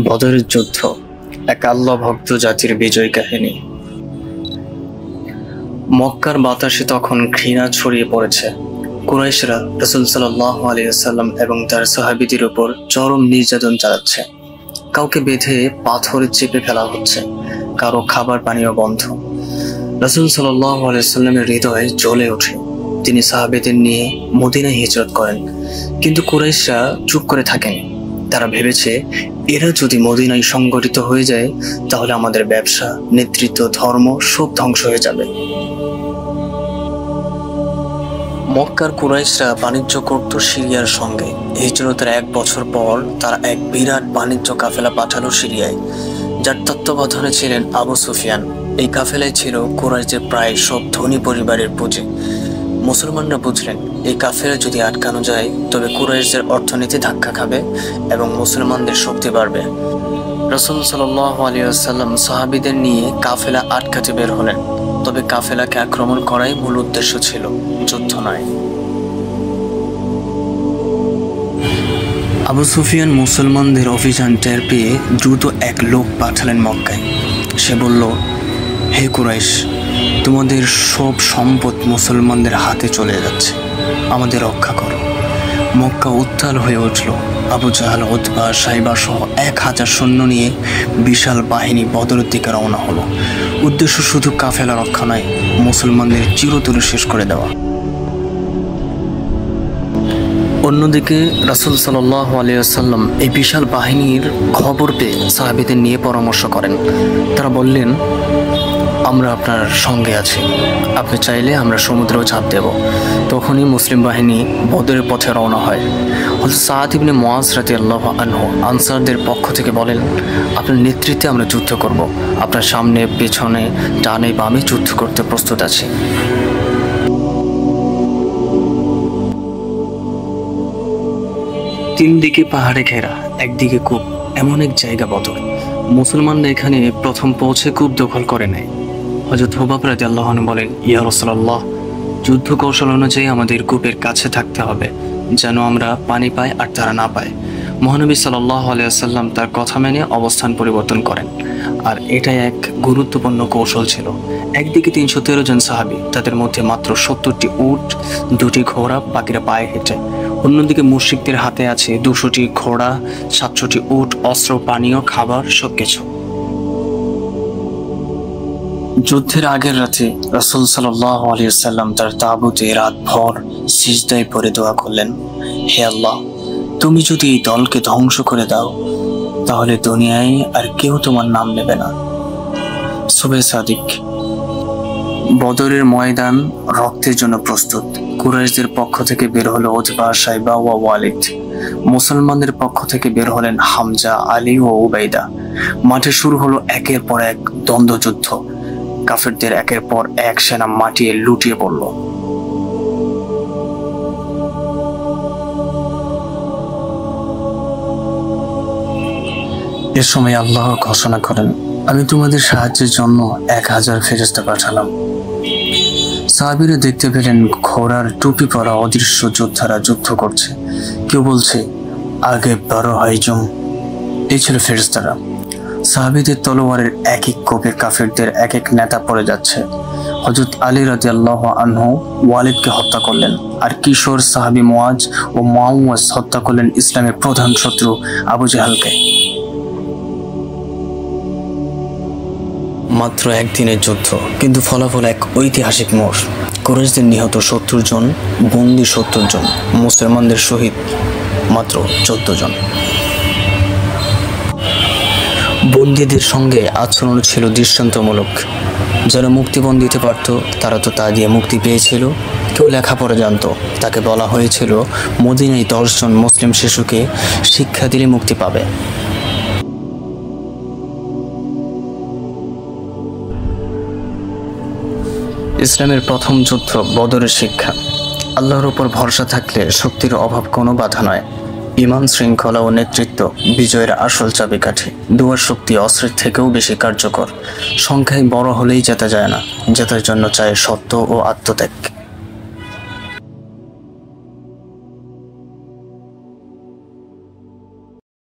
বদরের যুদ্ধ এক আল্লাহ ভক্ত জাতির বিজয় কাহিনী। মক্কার বাতাসে তখন ঘৃণা ছড়িয়ে পড়েছে। কুরাইশরা রাসূল সাল্লাল্লাহু আলাইহি ওয়াসাল্লাম এবং তার সাহাবীদের উপর চরম নির্যাতন চালাচ্ছে। কাউকে বেঁধে পাথরে চেপে ফেলা হচ্ছে, কারো খাবার পানীয় বন্ধ। রাসূল সাল্লাল্লাহু আলাইহি ওয়াসাল্লামের হৃদয় জ্বলে ওঠে। তিনি সাহাবীদের নিয়ে মদিনায় হিজরত করেন, কিন্তু কুরাইশরা চুপ করে থাকেন। তারা ভেবেছে, এরা যদি মদিনায় সংগঠিত হয়ে যায় তাহলে আমাদের ব্যবসা, নেতৃত্ব, ধর্ম সব ধ্বংস হয়ে যাবে। মক্কার কুরাইশরা বাণিজ্য করত সিরিয়ার সঙ্গে। হিজরতের 1 বছর পর তারা এক বিরাট বাণিজ্য কাফেলা পাঠালো সিরিয়ায়, যার তত্ত্বাবধানে ছিলেন আবু সুফিয়ান। এই কাফেলায় ছিল কুরাইশদের প্রায় সব ধনী পরিবারের পুঁজি। মুসলমানরা বুঝলেন, এই কাফেলা যদি আটকানো যায় তবে কুরাইশদের অর্থনীতি ধাক্কা খাবে এবং মুসলমানদের শক্তি বাড়বে। রাসূল সাল্লাল্লাহু আলাইহি ওয়াসাল্লাম সাহাবীদের নিয়ে কাফেলা আটকাতে বের হলেন। তবে কাফেলাকে আক্রমণ করাই মূল উদ্দেশ্য ছিল, যুদ্ধ নয়। আবু সুফিয়ান মুসলমানদের অভিযান টের পেয়ে দ্রুত এক লোক পাঠালেন মক্কায়। সে বলল, হে কুরাইশ, তোমাদের সব সম্পদ মুসলমানদের হাতে চলে যাচ্ছে, আমাদের রক্ষা করো। মক্কা উত্তাল হয়ে উঠল। আবু জাহাল, উতবা, সাইবা সহ 1000 সৈন্য নিয়ে বিশাল বাহিনী বদরের দিকে রওনা হলো। উদ্দেশ্য শুধু কাফেলা রক্ষা নয়, মুসলমানদের চিরতরে শেষ করে দেওয়া। অন্যদিকে রাসূল সাল্লাল্লাহু আলাইহি ওয়াসাল্লাম এই বিশাল বাহিনীর খবর পেয়ে সাহাবীদের নিয়ে পরামর্শ করেন। তারা বললেন, আমরা আপনার সঙ্গে আছি, আপনি চাইলে আমরা সমুদ্রেও ঝাঁপ দেব। তখনই মুসলিম বাহিনী বদরের পথে রওনা হয়। হযরত সাদ ইবনে মুআজ রাদিয়াল্লাহু আনহু আনসারদের পক্ষ থেকে বলেন, আপনার নেতৃত্বে আমরা যুদ্ধ করব, আপনার সামনে, পেছনে, ডানে বামে যুদ্ধ করতে প্রস্তুত আছি। তিন দিকে পাহাড়ে ঘেরা, একদিকে কূপ, এমন এক জায়গা বদর। মুসলমানরা এখানে প্রথম পৌঁছে কূপ দখল করে নেয়। হযরত হুবাব রাদিয়াল্লাহু আনহু বলেন, ইয়া রাসূলুল্লাহ, যুদ্ধ কৌশল অনুযায়ী আমাদের কূপের কাছে থাকতে হবে, যেন আমরা পানি পাই আর তারা না পায়। মহানবী সাল্লাল্লাহু আলাইহি ওয়াসাল্লাম তার কথা মেনে অবস্থান পরিবর্তন করেন, আর এটাই এক গুরুত্বপূর্ণ কৌশল ছিল। একদিকে 313 জন সাহাবী, তাদের মধ্যে মাত্র 70টি উট, 2টি ঘোড়া, বাকিরা পায়ে হেঁটে। অন্যদিকে মুশরিকদের হাতে আছে 200টি ঘোড়া, 700টি উট, অস্ত্র, পানীয়, খাবার, সবকিছু। যুদ্ধের আগের রাতে রাসূল সাল্লাল্লাহু আলাইহি ওয়াসাল্লাম তার তাঁবুতে রাতভর সিজদায় পড়ে দোয়া করলেন, হে আল্লাহ, তুমি যদি এই দলকে ধ্বংস করে দাও তাহলে দুনিয়ায় আর কেউ তোমার নাম নেবে না। সুবে সাদিক। বদরের ময়দান রক্তের জন্য প্রস্তুত। কুরাইশদের পক্ষ থেকে বের হলো উতবা, সাইবা ও ওয়ালিদ। মুসলমানদের পক্ষ থেকে বের হলেন হামজা, আলী ও উবাইদা। মাঠে শুরু হলো একের পর এক দ্বন্দ্বযুদ্ধ। কাফেরদের একের পর এক সেনা মাটিয়ে লুটিয়ে পড়ল। এ সময় আল্লাহ ঘোষণা করেন, আমি তোমাদের সাহায্যের জন্য 1000 ফেরেশতা পাঠালাম। সাহাবীরা দেখতে পেলেন ঘোড়ার টুপি পরা অদৃশ্য যোদ্ধারা যুদ্ধ করছে। কেউ বলছে, আগে বড় হাইজুম। এই ছিল ফেরেশতারা। সাহাবীদের তলোয়ারের এক এক কোপে কাফেরদের এক এক নেতা পড়ে যাচ্ছে। হযরত আলী রাদিয়াল্লাহু আনহু ওয়ালিদকে হত্যা করলেন, আর কিশোর সাহাবী মুআজ ও মুআওয়াজ হত্যা করলেন ইসলামের প্রধান শত্রু আবু জাহালকে। মাত্র একদিনের যুদ্ধ, কিন্তু ফলাফল এক ঐতিহাসিক মোড়। কুরাইশদের নিহত 70 জন, বন্দী 70 জন, মুসলমানদের শহীদ মাত্র 14 জন। বন্দীদের সঙ্গে আচরণ ছিল দৃষ্টান্তমূলক। যারা মুক্তিপণ দিতে পারত তারা তো তা দিয়ে মুক্তি পেয়েছিল। কেউ লেখাপড়া জানত, তাকে বলা হয়েছিল মদিনায় 10 জন মুসলিম শিশুকে শিক্ষা দিলে মুক্তি পাবে। ইসলামের প্রথম যুদ্ধ বদরের শিক্ষা। আল্লাহর উপর ভরসা থাকলে শক্তির অভাব কোনো বাধা নয়। ঈমান, শৃঙ্খলা ও নেতৃত্ব বিজয়ের আসল চাবিকাঠি। দুয়ার শক্তি অস্ত্রের থেকেও বেশি কার্যকর। সংখ্যায় বড় হলেই জেতা যায় না, জেতার জন্য চাই সত্য ও আত্মত্যাগ।